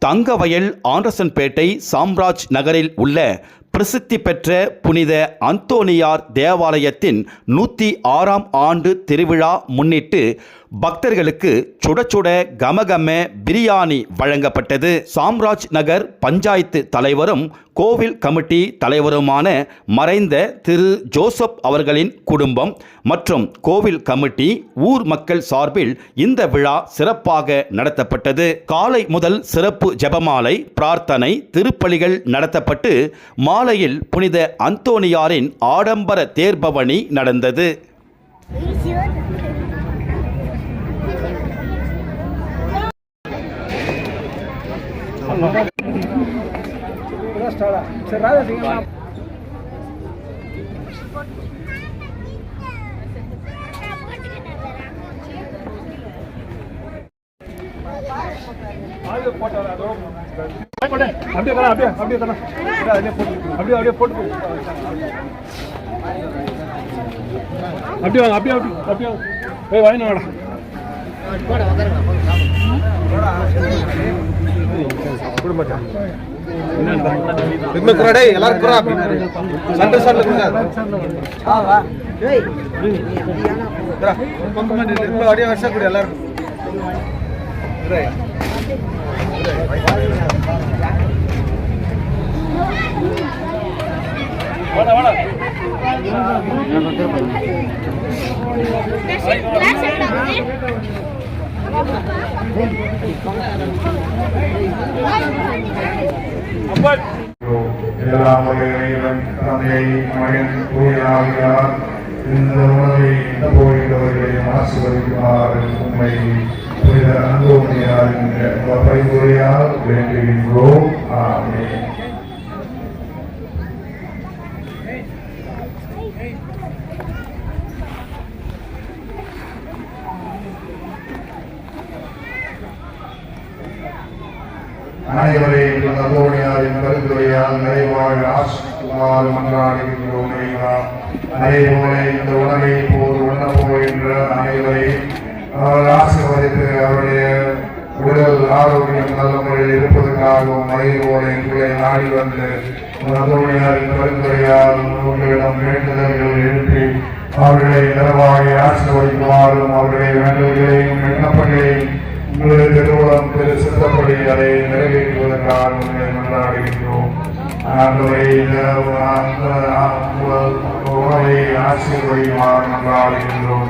தங்கவயல் ஆண்டர்சன்பேட்டை சாம்ராஜ் நகரில் உள்ள பிரசித்தி பெற்ற புனித அந்தோனியார் தேவாலயத்தின் 106ஆம் ஆண்டு திருவிழா முன்னிட்டு பக்தர்களுக்கு சுட சுட கமகம பிரியாணி வழங்கப்பட்டது. சாம்ராஜ் நகர் பஞ்சாயத்து தலைவரும் கோவில் கமிட்டி தலைவருமான மறைந்த திரு ஜோசப் அவர்களின் குடும்பம் மற்றும் கோவில் கமிட்டி ஊர் மக்கள் சார்பில் இந்த விழா சிறப்பாக நடத்தப்பட்டது. காலை முதல் சிறப்பு ஜெபமாலை, பிரார்த்தனை, திருப்பலிகள் நடத்தப்பட்டு மாலையில் புனித அந்தோனியாரின் ஆடம்பர தேர்பவனி நடந்தது. இந்த உணவை இந்த போகிறவர்களை ஆசீர்வதிக்குமாறு உண்மை புனித அந்தோனியாரின் பரிந்துரையால் வேண்டுகின்றோம். ஆமென். அனைவரையும் அந்தோனியாரின் பரிந்துரையால் நிறைவாக ஆசீர்வாதமாறு மன்றாடுகின்றோம். அதேபோல இந்த உணவை இப்போது உண்ண போகின்ற அனைவரையும் அவர் ஆசீர்வதித்து அவருடைய உடல் ஆரோக்கியம் நல்ல முறையில் இருப்பதற்காகவும் அதேபோல எங்களை நாடி வந்து அந்தோனியாரின் பரிந்துரையால் உங்களிடம் வேண்டுதல்கள் எழுப்பி அவர்களை நிறைவாக ஆசீர்வதிக்குமாறும் அவருடைய வேண்டுதல்களையும் விண்ணப்பங்களையும் உங்களுடைய திருவுளம் திரு சித்தப்படி அதை நிறைவேற்றுவதற்காக உங்களை மன்றாடுகின்றோம். உணவை ஆசீர்வதிக்குமாறு மன்றாடுகின்றோம்.